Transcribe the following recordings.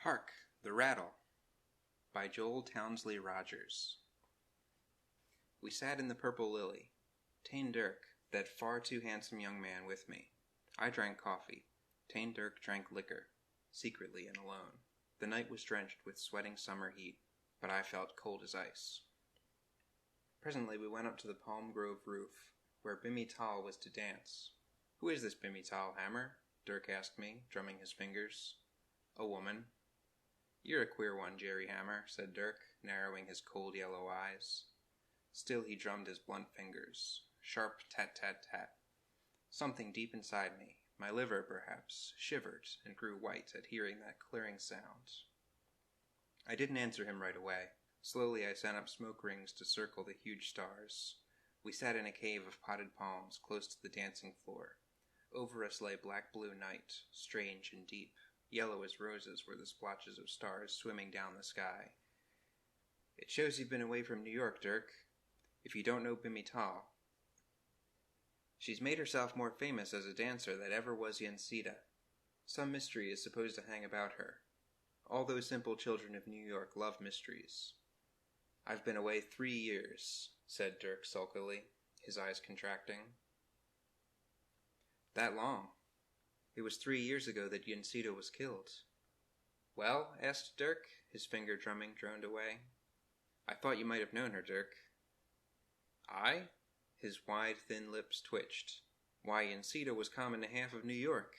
Hark, the Rattle by Joel Townsley Rogers. We sat in the Purple Lily, Tane Dirk, that far too handsome young man, with me. I drank coffee. Tane Dirk drank liquor, secretly and alone. The night was drenched with sweating summer heat, but I felt cold as ice. Presently we went up to the Palm Grove roof, where Bimmy Tal was to dance. "Who is this Bimmy Tal, Hammer?" Dirk asked me, drumming his fingers. "A woman." "You're a queer one, Jerry Hammer," said Dirk, narrowing his cold yellow eyes. Still he drummed his blunt fingers. Sharp tat-tat-tat. Something deep inside me, my liver perhaps, shivered and grew white at hearing that clearing sound. I didn't answer him right away. Slowly I sent up smoke rings to circle the huge stars. We sat in a cave of potted palms close to the dancing floor. Over us lay black-blue night, strange and deep. Yellow as roses were the splotches of stars swimming down the sky. "It shows you've been away from New York, Dirk. If you don't know Bimmy Tal, she's made herself more famous as a dancer than ever was Yancita. Some mystery is supposed to hang about her. All those simple children of New York love mysteries." "I've been away 3 years, said Dirk sulkily, his eyes contracting. "That long? It was 3 years ago that Yancita was killed." "Well?" asked Dirk, his finger drumming droned away. "I thought you might have known her, Dirk." "I?" His wide, thin lips twitched. "Why, Yancita was common to half of New York."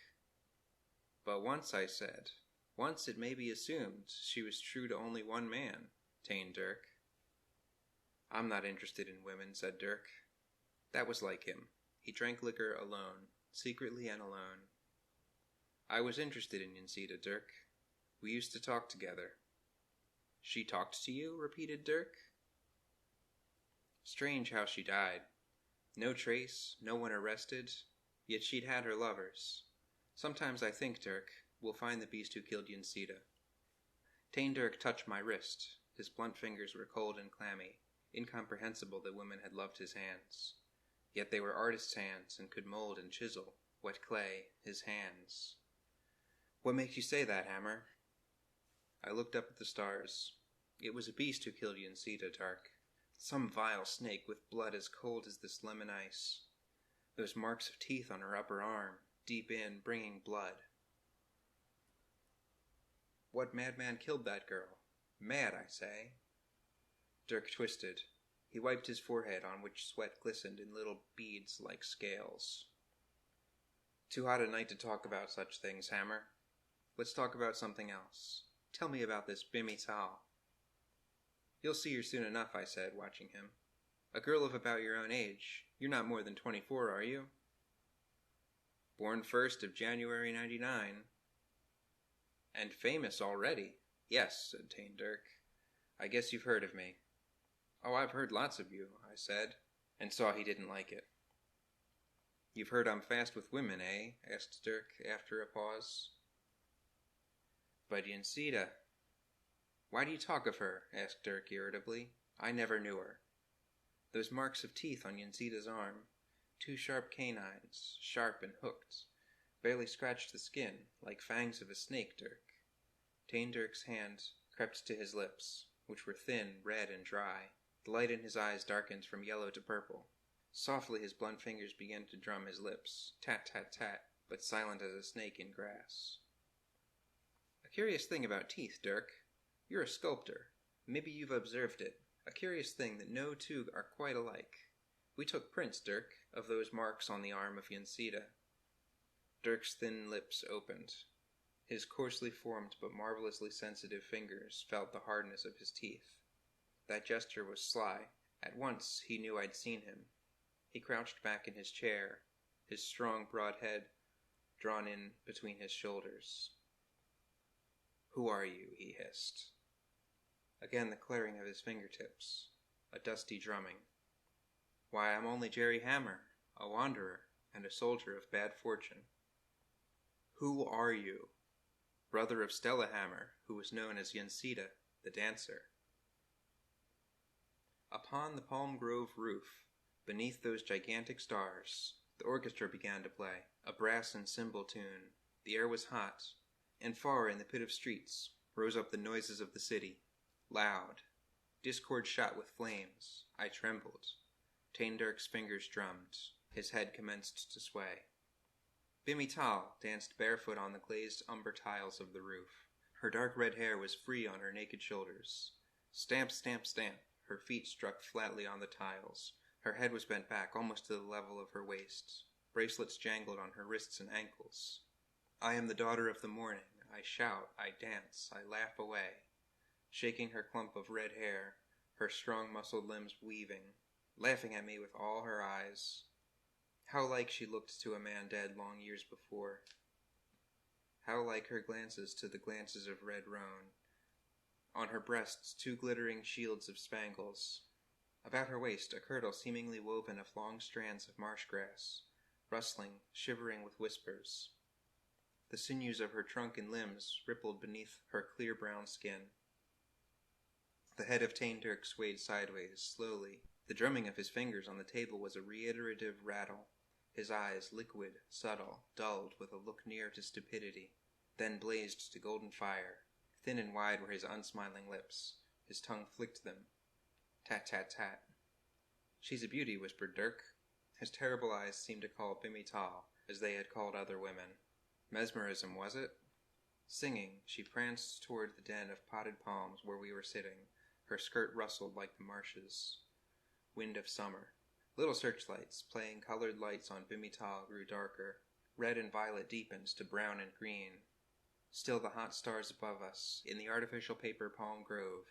"But once," I said, "once it may be assumed she was true to only one man, Tane Dirk." "I'm not interested in women," said Dirk. That was like him. He drank liquor alone, secretly and alone. "I was interested in Yancita, Dirk. We used to talk together." "She talked to you?" repeated Dirk. "Strange how she died. No trace, no one arrested, yet she'd had her lovers. Sometimes I think, Dirk, we'll find the beast who killed Yancita." Tane Dirk touched my wrist. His blunt fingers were cold and clammy. Incomprehensible that women had loved his hands. Yet they were artist's hands and could mold and chisel. Wet clay, his hands. "What makes you say that, Hammer?" I looked up at the stars. "It was a beast who killed Yancita, Dirk. Some vile snake with blood as cold as this lemon ice. Those marks of teeth on her upper arm, deep in, bringing blood." "What madman killed that girl? Mad, I say." Dirk twisted. He wiped his forehead, on which sweat glistened in little beads like scales. "Too hot a night to talk about such things, Hammer. Let's talk about something else. Tell me about this Bimmy Tal." "You'll see her soon enough," I said, watching him. "A girl of about your own age. You're not more than 24, are you?" "Born 1st of January 99. "And famous already." "Yes," said Tane Dirk. "I guess you've heard of me." "Oh, I've heard lots of you," I said, and saw he didn't like it. "You've heard I'm fast with women, eh?" asked Dirk after a pause. "But Yancita—" "Why do you talk of her?" asked Dirk irritably. "I never knew her." "Those marks of teeth on Yancita's arm, 2 sharp canines, sharp and hooked, barely scratched the skin, like fangs of a snake, Dirk." Tane Dirk's hand crept to his lips, which were thin, red, and dry. The light in his eyes darkened from yellow to purple. Softly his blunt fingers began to drum his lips, tat-tat-tat, but silent as a snake in grass. "A curious thing about teeth, Dirk. You're a sculptor. Maybe you've observed it. A curious thing that no two are quite alike. We took prints, Dirk, of those marks on the arm of Yancita." Dirk's thin lips opened. His coarsely formed but marvelously sensitive fingers felt the hardness of his teeth. That gesture was sly. At once he knew I'd seen him. He crouched back in his chair, his strong, broad head drawn in between his shoulders. "Who are you?" he hissed. Again the claring of his fingertips, a dusty drumming. "Why, I'm only Jerry Hammer, a wanderer and a soldier of bad fortune." "Who are you?" "Brother of Stella Hammer, who was known as Yancita, the dancer." Upon the Palm Grove roof, beneath those gigantic stars, the orchestra began to play, a brass and cymbal tune. The air was hot, and far in the pit of streets, rose up the noises of the city, loud. Discord shot with flames. I trembled. Taindirk's fingers drummed. His head commenced to sway. Bimmy Tal danced barefoot on the glazed umber tiles of the roof. Her dark red hair was free on her naked shoulders. Stamp, stamp, stamp. Her feet struck flatly on the tiles. Her head was bent back almost to the level of her waist. Bracelets jangled on her wrists and ankles. I am the daughter of the morning. I shout, I dance, I laugh away. Shaking her clump of red hair, her strong muscled limbs weaving, laughing at me with all her eyes. How like she looked to a man dead long years before. How like her glances to the glances of Red Roan. On her breasts 2 glittering shields of spangles. About her waist a kirtle seemingly woven of long strands of marsh grass, rustling, shivering with whispers. The sinews of her trunk and limbs rippled beneath her clear brown skin. The head of Taindirk swayed sideways, slowly. The drumming of his fingers on the table was a reiterative rattle. His eyes, liquid, subtle, dulled with a look near to stupidity, then blazed to golden fire. Thin and wide were his unsmiling lips. His tongue flicked them. Tat, tat, tat. She's a beauty, whispered Dirk. His terrible eyes seemed to call Bimmy Tal, as they had called other women. Mesmerism, was it? Singing, she pranced toward the den of potted palms where we were sitting. Her skirt rustled like the marshes. Wind of summer. Little searchlights, playing colored lights on Bimmy Tal, grew darker. Red and violet deepened to brown and green. Still the hot stars above us, in the artificial paper palm grove.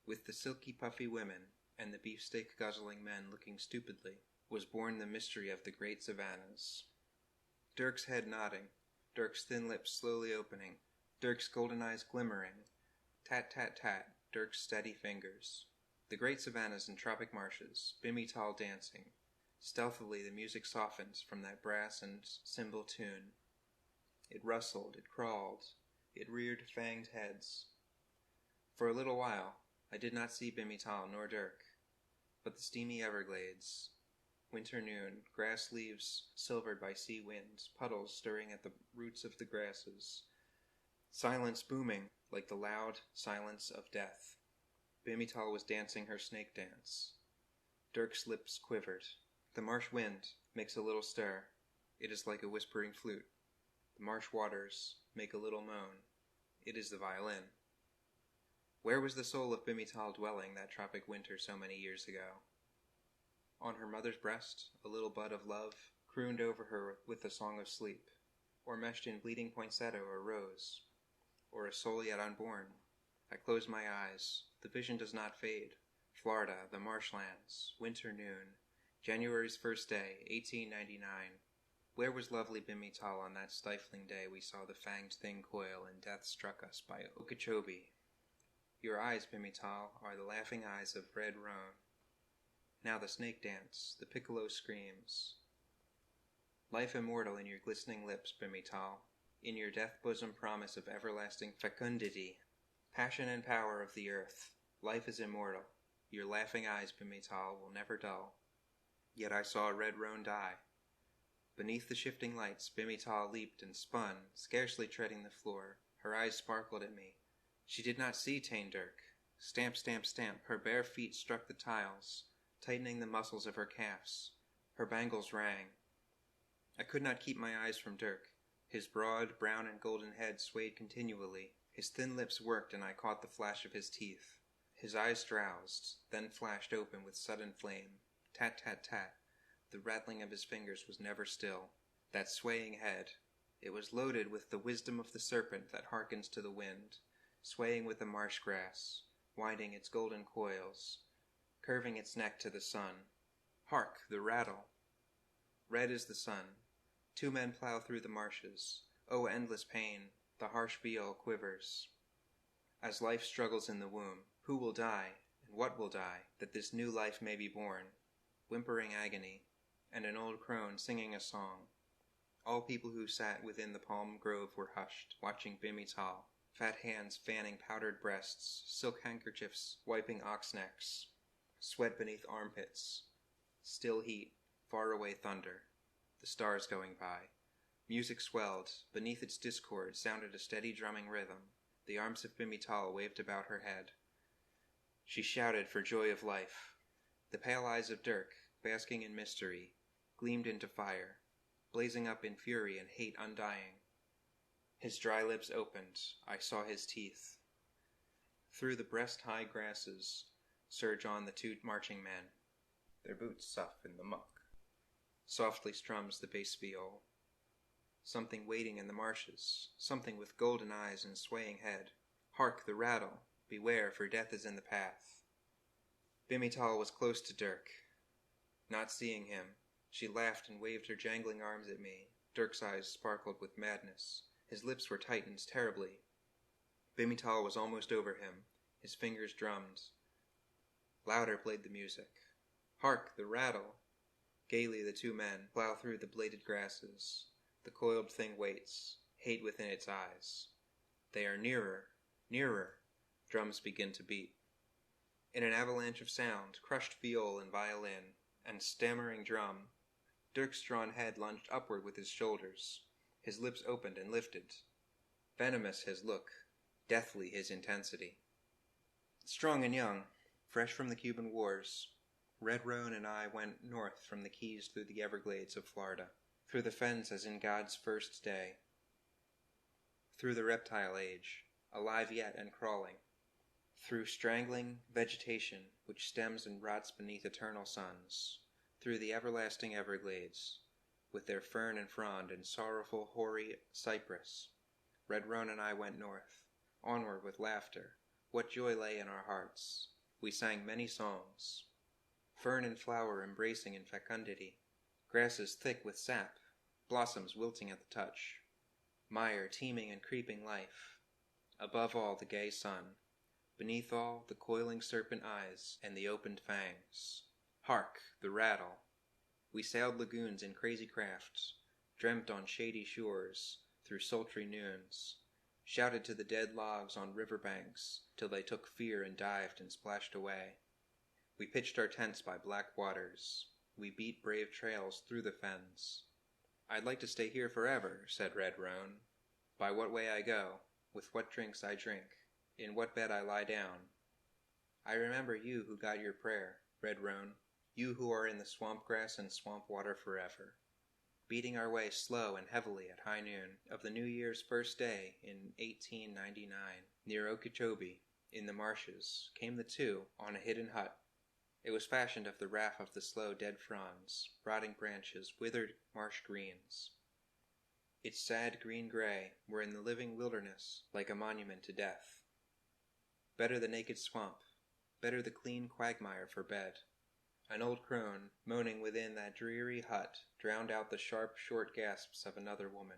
With the silky puffy women, and the beefsteak guzzling men looking stupidly, was born the mystery of the great savannas. Dirk's head nodding, Dirk's thin lips slowly opening, Dirk's golden eyes glimmering. Tat, tat, tat, Dirk's steady fingers. The great savannas and tropic marshes, Bimmy Tal dancing. Stealthily the music softened from that brass and cymbal tune. It rustled, it crawled, it reared fanged heads. For a little while, I did not see Bimmy Tal nor Dirk, but the steamy Everglades. Winter noon, grass leaves silvered by sea winds, puddles stirring at the roots of the grasses. Silence booming like the loud silence of death. Bimmy Tal was dancing her snake dance. Dirk's lips quivered. The marsh wind makes a little stir. It is like a whispering flute. The marsh waters make a little moan. It is the violin. Where was the soul of Bimmy Tal dwelling that tropic winter so many years ago? On her mother's breast, a little bud of love crooned over her with the song of sleep, or meshed in bleeding poinsettia or rose, or a soul yet unborn. I close my eyes. The vision does not fade. Florida, the marshlands, winter noon, January's first day, 1899. Where was lovely Bimmy Tal on that stifling day we saw the fanged thing coil and death struck us by Okeechobee? Your eyes, Bimmy Tal, are the laughing eyes of Red Roan. Now the snake dance, the piccolo screams. Life immortal in your glistening lips, Bimmy Tal, in your death bosom promise of everlasting fecundity. Passion and power of the earth, life is immortal. Your laughing eyes, Bimmy Tal, will never dull. Yet I saw Red Roan die. Beneath the shifting lights, Bimmy Tal leaped and spun, scarcely treading the floor. Her eyes sparkled at me. She did not see Taindirk. Stamp, stamp, stamp, her bare feet struck the tiles, tightening the muscles of her calves. Her bangles rang. I could not keep my eyes from Dirk. His broad, brown and golden head swayed continually. His thin lips worked and I caught the flash of his teeth. His eyes drowsed, then flashed open with sudden flame. Tat, tat, tat. The rattling of his fingers was never still. That swaying head. It was loaded with the wisdom of the serpent that hearkens to the wind, swaying with the marsh grass, winding its golden coils, curving its neck to the sun. Hark, the rattle! Red is the sun. 2 men plow through the marshes. Oh, endless pain! The harsh viol quivers. As life struggles in the womb, who will die, and what will die, that this new life may be born? Whimpering agony, and an old crone singing a song. All people who sat within the palm grove were hushed, watching Bimmy Tal, fat hands fanning powdered breasts, silk handkerchiefs wiping ox necks, sweat beneath armpits, still heat, faraway thunder, the stars going by. Music swelled. Beneath its discord sounded a steady drumming rhythm. The arms of Bimital waved about her head. She shouted for joy of life. The pale eyes of Dirk, basking in mystery, gleamed into fire, blazing up in fury and hate undying. His dry lips opened. I saw his teeth. Through the breast-high grasses surge on the two marching men. Their boots sough in the muck. Softly strums the bass viol. Something waiting in the marshes, something with golden eyes and swaying head. Hark, the rattle! Beware, for death is in the path. Bimital was close to Dirk. Not seeing him, she laughed and waved her jangling arms at me. Dirk's eyes sparkled with madness. His lips were tightened terribly. Bimital was almost over him. His fingers drummed. Louder played the music. Hark, the rattle! Gaily the two men plow through the bladed grasses. The coiled thing waits, hate within its eyes. They are nearer, nearer. Drums begin to beat. In an avalanche of sound, crushed viol and violin, and stammering drum, Dirk's drawn head lunged upward with his shoulders. His lips opened and lifted. Venomous his look, deathly his intensity. Strong and young, fresh from the Cuban wars, Red Roan and I went north from the Keys through the Everglades of Florida, through the fens as in God's first day, through the reptile age, alive yet and crawling, through strangling vegetation which stems and rots beneath eternal suns, through the everlasting Everglades, with their fern and frond and sorrowful hoary cypress. Red Roan and I went north, onward with laughter. What joy lay in our hearts! We sang many songs. Fern and flower embracing in fecundity, grasses thick with sap, blossoms wilting at the touch, mire teeming and creeping life. Above all, the gay sun. Beneath all, the coiling serpent eyes and the opened fangs. Hark, the rattle! We sailed lagoons in crazy crafts, dreamt on shady shores, through sultry noons, shouted to the dead logs on river banks till they took fear and dived and splashed away. We pitched our tents by black waters. We beat brave trails through the fens. I'd like to stay here forever, said Red Roan. By what way I go, with what drinks I drink, in what bed I lie down. I remember you who got your prayer, Red Roan, you who are in the swamp grass and swamp water forever. Beating our way slow and heavily at high noon of the New Year's first day in 1899, near Okeechobee, in the marshes, came the two on a hidden hut. It was fashioned of the raff of the slow dead fronds, rotting branches, withered marsh greens. Its sad green-gray were in the living wilderness like a monument to death. Better the naked swamp, better the clean quagmire for bed. An old crone, moaning within that dreary hut, drowned out the sharp, short gasps of another woman.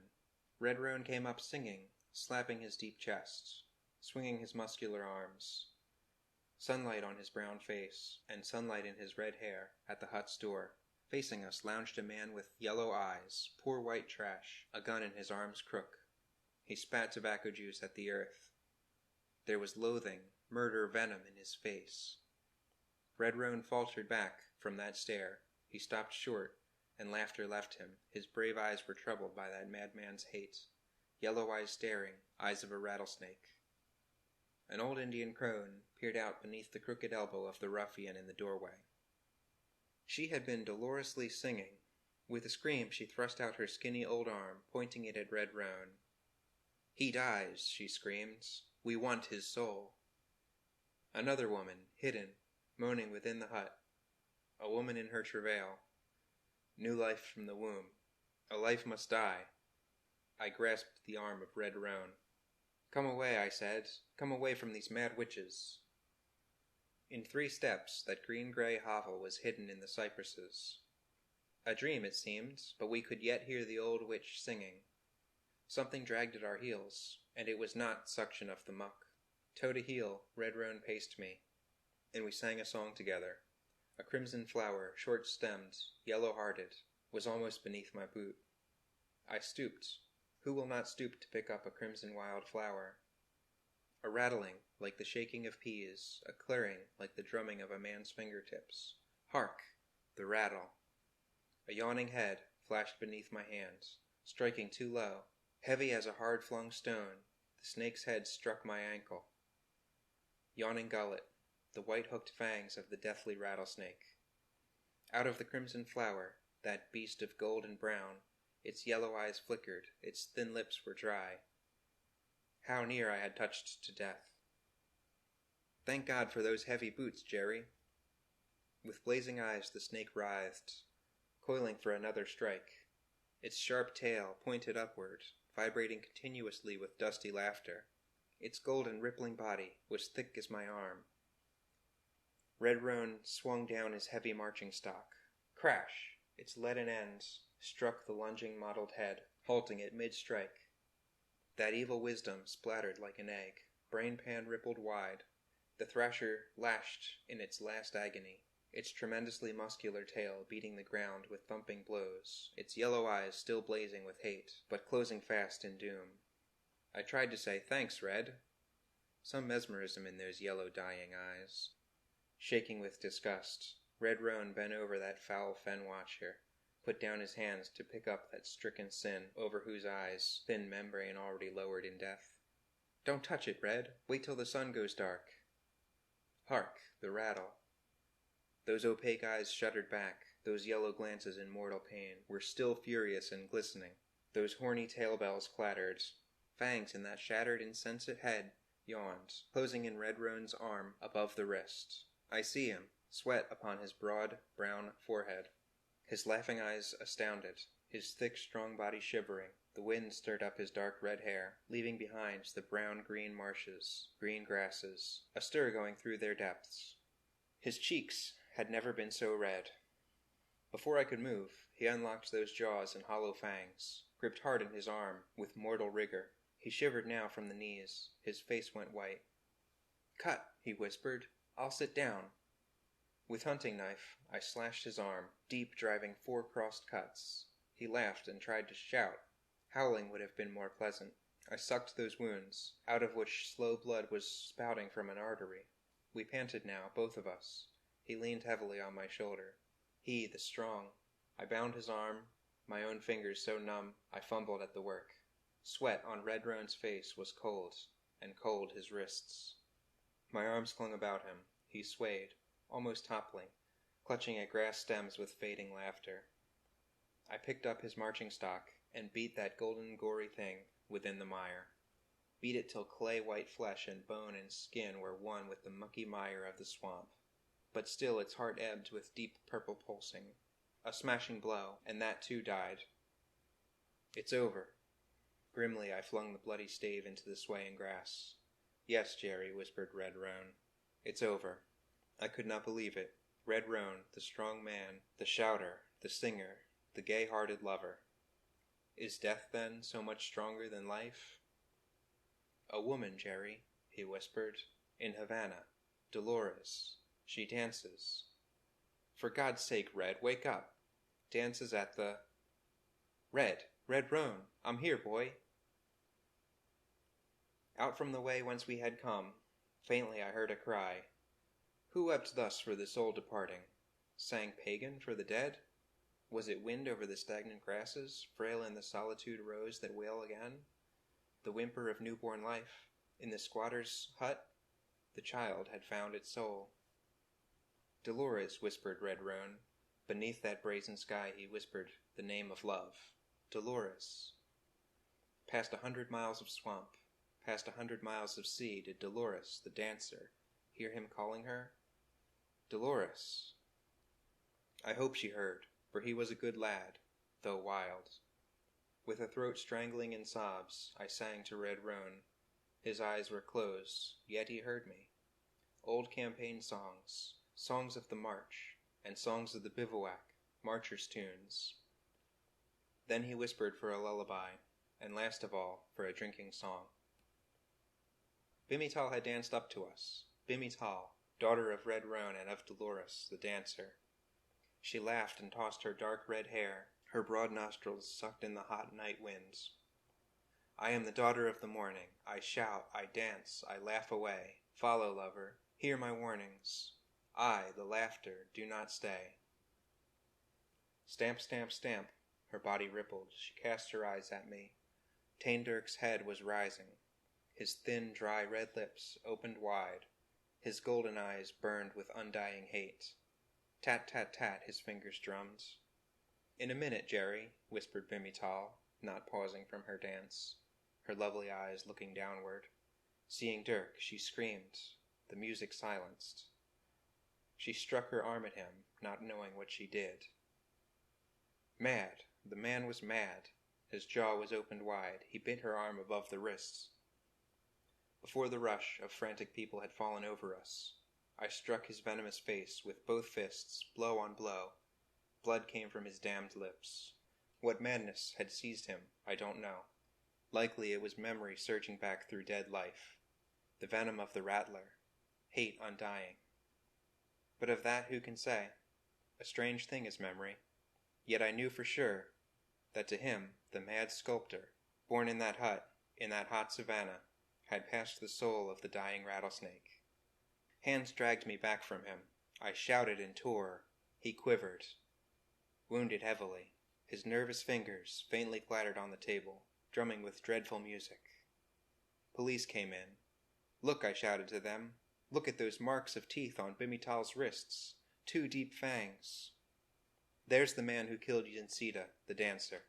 Red Roan came up singing, slapping his deep chest, swinging his muscular arms. Sunlight on his brown face, and sunlight in his red hair, at the hut's door. Facing us lounged a man with yellow eyes, poor white trash, a gun in his arm's crook. He spat tobacco juice at the earth. There was loathing, murder venom in his face. Red Roan faltered back from that stare. He stopped short, and laughter left him. His brave eyes were troubled by that madman's hate. Yellow eyes staring, eyes of a rattlesnake. An old Indian crone peered out beneath the crooked elbow of the ruffian in the doorway. She had been dolorously singing. With a scream she thrust out her skinny old arm, pointing it at Red Roan. "He dies," she screamed. "We want his soul." Another woman, hidden, moaning within the hut. A woman in her travail. New life from the womb. A life must die. I grasped the arm of Red Roan. "Come away," I said. "Come away from these mad witches." In 3 steps, that green-gray hovel was hidden in the cypresses. A dream, it seemed, but we could yet hear the old witch singing. Something dragged at our heels, and it was not suction of the muck. Toe to heel, Red Roan paced me, and we sang a song together. A crimson flower, short-stemmed, yellow-hearted, was almost beneath my boot. I stooped. Who will not stoop to pick up a crimson wild flower? A rattling, like the shaking of peas, a clearing, like the drumming of a man's fingertips. Hark! The rattle! A yawning head flashed beneath my hands, striking too low, heavy as a hard-flung stone, The snake's head struck my ankle. Yawning gullet, the white-hooked fangs of the deathly rattlesnake. Out of the crimson flower, that beast of gold and brown, its yellow eyes flickered, its thin lips were dry. How near I had touched to death. Thank God for those heavy boots, Jerry. With blazing eyes the snake writhed, coiling for another strike. Its sharp tail pointed upward, vibrating continuously with dusty laughter. Its golden rippling body was thick as my arm. Red Roan swung down his heavy marching stock. Crash! Its leaden ends struck the lunging mottled head, halting it mid-strike. That evil wisdom splattered like an egg. Brain pan rippled wide. The thrasher lashed in its last agony, its tremendously muscular tail beating the ground with thumping blows, its yellow eyes still blazing with hate, but closing fast in doom. I tried to say, "Thanks, Red." Some mesmerism in those yellow dying eyes. Shaking with disgust, Red Roan bent over that foul fen watcher, put down his hands to pick up that stricken sin over whose eyes thin membrane already lowered in death. "Don't touch it, Red. Wait till the sun goes dark." Hark, the rattle. Those opaque eyes shuddered back, those yellow glances in mortal pain were still furious and glistening. Those horny tail bells clattered. Fangs in that shattered, insensate head yawned, closing in Red Roan's arm above the wrist. I see him, sweat upon his broad, brown forehead. His laughing eyes astounded, his thick, strong body shivering. The wind stirred up his dark red hair, leaving behind the brown-green marshes, green grasses, a stir going through their depths. His cheeks had never been so red. Before I could move, he unlocked those jaws and hollow fangs, gripped hard in his arm with mortal rigor. He shivered now from the knees. His face went white. "Cut," he whispered. "I'll sit down." With hunting knife, I slashed his arm, deep, driving 4 crossed cuts. He laughed and tried to shout. Howling would have been more pleasant. I sucked those wounds, out of which slow blood was spouting from an artery. We panted now, both of us. He leaned heavily on my shoulder. He, the strong. I bound his arm, my own fingers so numb I fumbled at the work. Sweat on Red Roan's face was cold, and cold his wrists. My arms clung about him. He swayed, almost toppling, clutching at grass stems with fading laughter. I picked up his marching stock and beat that golden gory thing within the mire. Beat it till clay-white flesh and bone and skin were one with the mucky mire of the swamp. But still its heart ebbed with deep purple pulsing. A smashing blow, and that too died. "It's over." Grimly I flung the bloody stave into the swaying grass. "Yes, Jerry," whispered Red Roan. "It's over." I could not believe it. Red Roan, the strong man, the shouter, the singer, the gay-hearted lover. Is death, then, so much stronger than life? "A woman, Jerry," he whispered, "in Havana. Dolores. She dances." "For God's sake, Red, wake up." "Dances at the—" Red Roan, I'm here, boy." Out from the way whence we had come, faintly I heard a cry. Who wept thus for the soul departing? Sang pagan for the dead? Was it wind over the stagnant grasses, frail in the solitude rose that wail again? The whimper of newborn life? In the squatter's hut? The child had found its soul. "Dolores," whispered Red Roan. Beneath that brazen sky he whispered the name of love. "Dolores." Past 100 miles of swamp, past 100 miles of sea, did Dolores, the dancer, hear him calling her? "Dolores." I hope she heard, for he was a good lad, though wild. With a throat strangling in sobs, I sang to Red Roan. His eyes were closed, yet he heard me. Old campaign songs, songs of the march, and songs of the bivouac, marchers' tunes. Then he whispered for a lullaby, and last of all, for a drinking song. Bimital had danced up to us. Bimital, daughter of Red Roan and of Dolores, the dancer. She laughed and tossed her dark red hair, her broad nostrils sucked in the hot night winds. "I am the daughter of the morning. I shout, I dance, I laugh away. Follow, lover, hear my warnings. I, the laughter, do not stay." Stamp, stamp, stamp. Her body rippled. She cast her eyes at me. Taindirk's head was rising. His thin, dry red lips opened wide. His golden eyes burned with undying hate. Tat, tat, tat, his fingers drummed. "In a minute, Jerry," whispered Bimital, not pausing from her dance, her lovely eyes looking downward. Seeing Dirk, she screamed. The music silenced. She struck her arm at him, not knowing what she did. Mad. The man was mad. His jaw was opened wide. He bit her arm above the wrists. Before the rush of frantic people had fallen over us, I struck his venomous face with both fists, blow on blow. Blood came from his damned lips. What madness had seized him, I don't know. Likely it was memory surging back through dead life. The venom of the rattler. Hate undying. But of that who can say? A strange thing is memory. Yet I knew for sure that to him, the mad sculptor, born in that hut, in that hot savannah, had passed the soul of the dying rattlesnake. Hands dragged me back from him. I shouted and tore. He quivered. Wounded heavily. His nervous fingers faintly clattered on the table, drumming with dreadful music. Police came in. "Look," I shouted to them. "Look at those marks of teeth on Bimital's wrists. 2 deep fangs. There's the man who killed Yancita, the dancer.